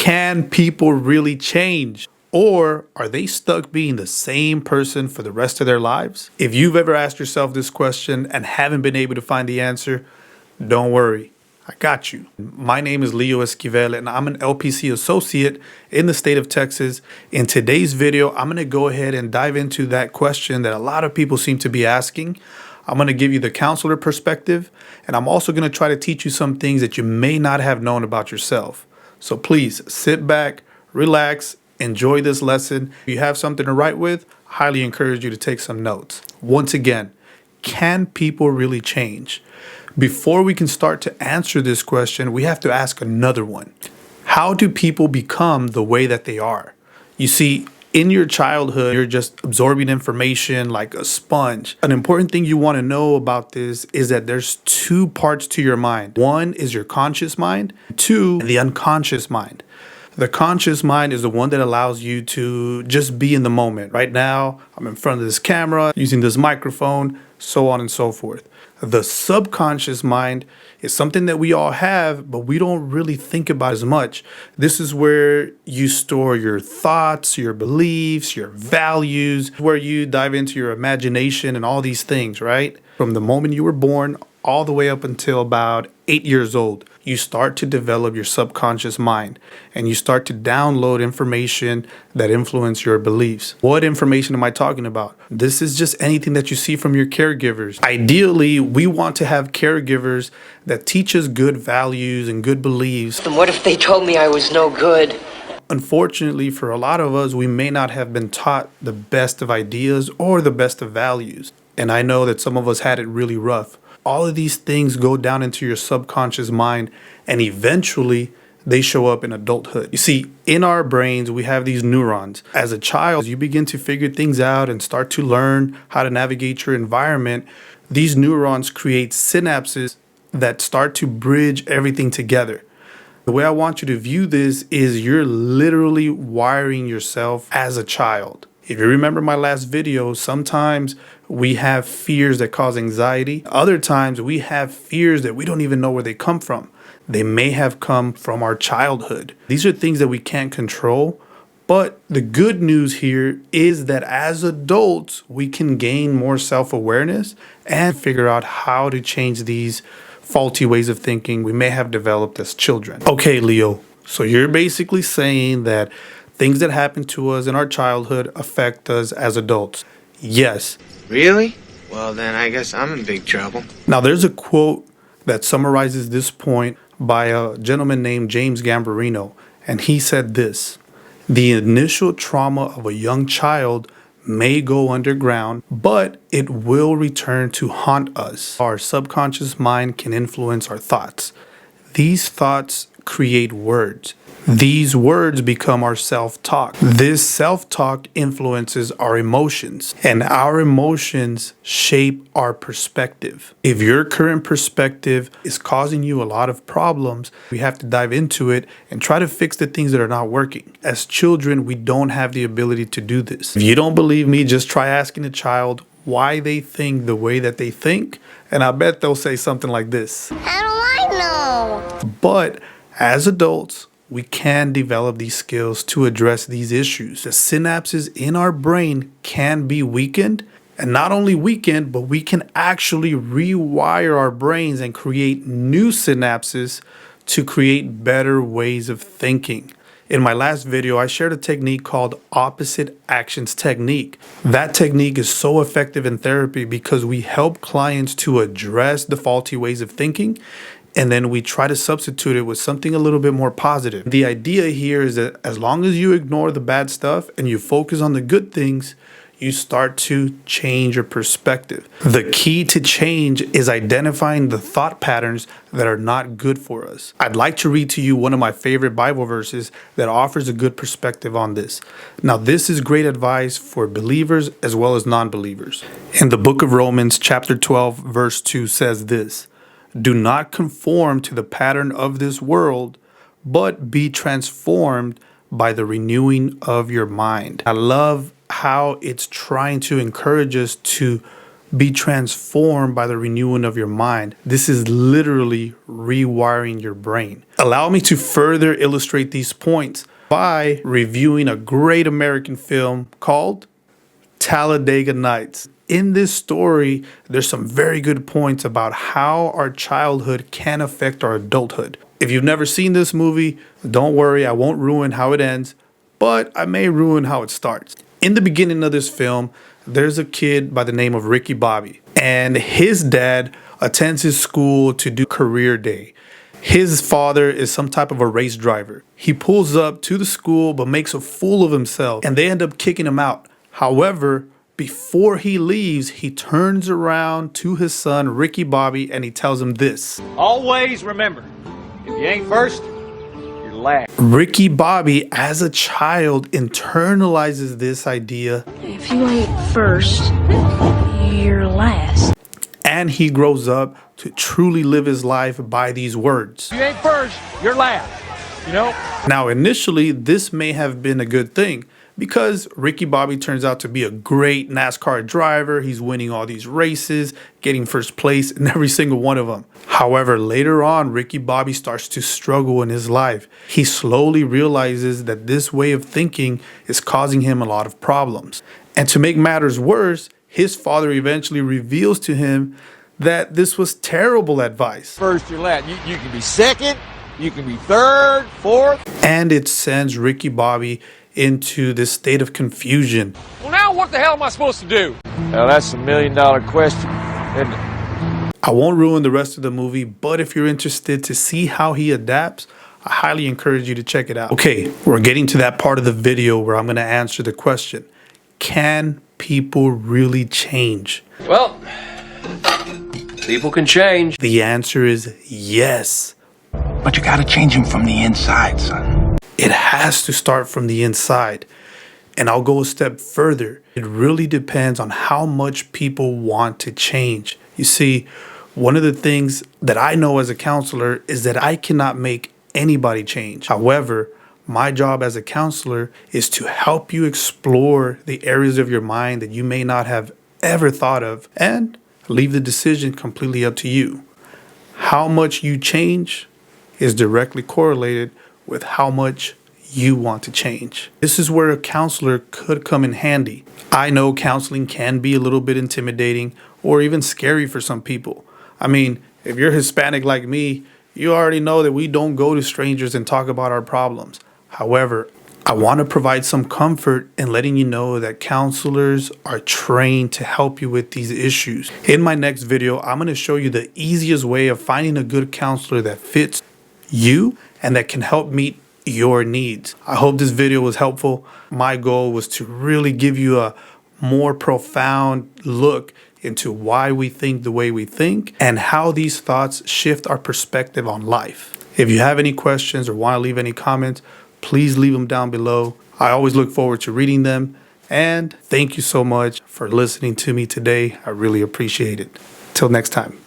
Can people really change? Or are they stuck being the same person for the rest of their lives? If you've ever asked yourself this question and haven't been able to find the answer, don't worry. I got you. My name is Leo Esquivel and I'm an LPC associate in the state of Texas. In today's video, I'm going to go ahead and dive into that question that a lot of people seem to be asking. I'm going to give you the counselor perspective, and I'm also going to try to teach you some things that you may not have known about yourself. So please sit back, relax, enjoy this lesson. If you have something to write with, I highly encourage you to take some notes. Once again, can people really change? Before we can start to answer this question, we have to ask another one. How do people become the way that they are? You see, in your childhood, you're just absorbing information like a sponge. An important thing you want to know about this is that there's two parts to your mind. One is your conscious mind, two, the unconscious mind. The conscious mind is the one that allows you to just be in the moment. Right now, I'm in front of this camera, using this microphone, so on and so forth. The subconscious mind is something that we all have, but we don't really think about as much. This is where you store your thoughts, your beliefs, your values, where you dive into your imagination and all these things, right? From the moment you were born all the way up until about 8 years old, you start to develop your subconscious mind and you start to download information that influence your beliefs. What information am I talking about? This is just anything that you see from your caregivers. Ideally, we want to have caregivers that teach us good values and good beliefs. And what if they told me I was no good? Unfortunately, for a lot of us, we may not have been taught the best of ideas or the best of values. And I know that some of us had it really rough. All of these things go down into your subconscious mind, and eventually they show up in adulthood. You see, in our brains, we have these neurons. As a child, you begin to figure things out and start to learn how to navigate your environment. These neurons create synapses that start to bridge everything together. The way I want you to view this is you're literally wiring yourself as a child. If you remember my last video, sometimes we have fears that cause anxiety. Other times we have fears that we don't even know where they come from. They may have come from our childhood. These are things that we can't control. But the good news here is that as adults, we can gain more self-awareness and figure out how to change these faulty ways of thinking we may have developed as children. Okay, Leo, so you're basically saying that things that happen to us in our childhood affect us as adults. Yes. Really? Well, then I guess I'm in big trouble. Now, there's a quote that summarizes this point by a gentleman named James Gambarino, and he said this: "The initial trauma of a young child may go underground, but it will return to haunt us. Our subconscious mind can influence our thoughts. These thoughts create words. These words become our self-talk. This self-talk influences our emotions, and our emotions shape our perspective. If your current perspective is causing you a lot of problems, we have to dive into it and try to fix the things that are not working. As children, we don't have the ability to do this. If you don't believe me, just try asking a child why they think the way that they think, and I bet they'll say something like this. How do I know? But as adults, we can develop these skills to address these issues. The synapses in our brain can be weakened, and not only weakened, but we can actually rewire our brains and create new synapses to create better ways of thinking. In my last video, I shared a technique called opposite actions technique. That technique is so effective in therapy because we help clients to address the faulty ways of thinking, and then we try to substitute it with something a little bit more positive. The idea here is that as long as you ignore the bad stuff and you focus on the good things, you start to change your perspective. The key to change is identifying the thought patterns that are not good for us. I'd like to read to you one of my favorite Bible verses that offers a good perspective on this. Now, this is great advice for believers as well as non-believers. In the book of Romans, chapter 12, verse 2 says this: "Do not conform to the pattern of this world, but be transformed by the renewing of your mind." I love how it's trying to encourage us to be transformed by the renewing of your mind. This is literally rewiring your brain. Allow me to further illustrate these points by reviewing a great American film called Talladega Nights. In this story, there's some very good points about how our childhood can affect our adulthood. If you've never seen this movie, don't worry, I won't ruin how it ends, but I may ruin how it starts. In the beginning of this film, there's a kid by the name of Ricky Bobby, and his dad attends his school to do career day. His father is some type of a race driver. He pulls up to the school but makes a fool of himself, and they end up kicking him out. However, before he leaves, he turns around to his son, Ricky Bobby, and he tells him this. Always remember, if you ain't first, you're last. Ricky Bobby, as a child, internalizes this idea. If you ain't first, you're last. And he grows up to truly live his life by these words. If you ain't first, you're last. You know? Now, initially, this may have been a good thing because Ricky Bobby turns out to be a great NASCAR driver. He's winning all these races, getting first place in every single one of them. However, later on, Ricky Bobby starts to struggle in his life. He slowly realizes that this way of thinking is causing him a lot of problems. And to make matters worse, his father eventually reveals to him that this was terrible advice. First, you're last. You can be second, you can be third, fourth. And it sends Ricky Bobby into this state of confusion. Well, now what the hell am I supposed to do? Well, that's $1 million question, isn't it? I won't ruin the rest of the movie, but if you're interested to see how he adapts, I highly encourage you to check it out. Okay, we're getting to that part of the video where I'm going to answer the question, can people really change? Well, people can change. The answer is yes. But you gotta change him from the inside, son. It has to start from the inside. And I'll go a step further. It really depends on how much people want to change. You see, one of the things that I know as a counselor is that I cannot make anybody change. However, my job as a counselor is to help you explore the areas of your mind that you may not have ever thought of and leave the decision completely up to you. How much you change is directly correlated with how much you want to change. This is where a counselor could come in handy. I know counseling can be a little bit intimidating or even scary for some people. I mean, if you're Hispanic like me, you already know that we don't go to strangers and talk about our problems. However, I want to provide some comfort in letting you know that counselors are trained to help you with these issues. In my next video, I'm going to show you the easiest way of finding a good counselor that fits you and that can help meet your needs. I hope this video was helpful. My goal was to really give you a more profound look into why we think the way we think and how these thoughts shift our perspective on life. If you have any questions or want to leave any comments, please leave them down below. I always look forward to reading them. And thank you so much for listening to me today. I really appreciate it. Till next time.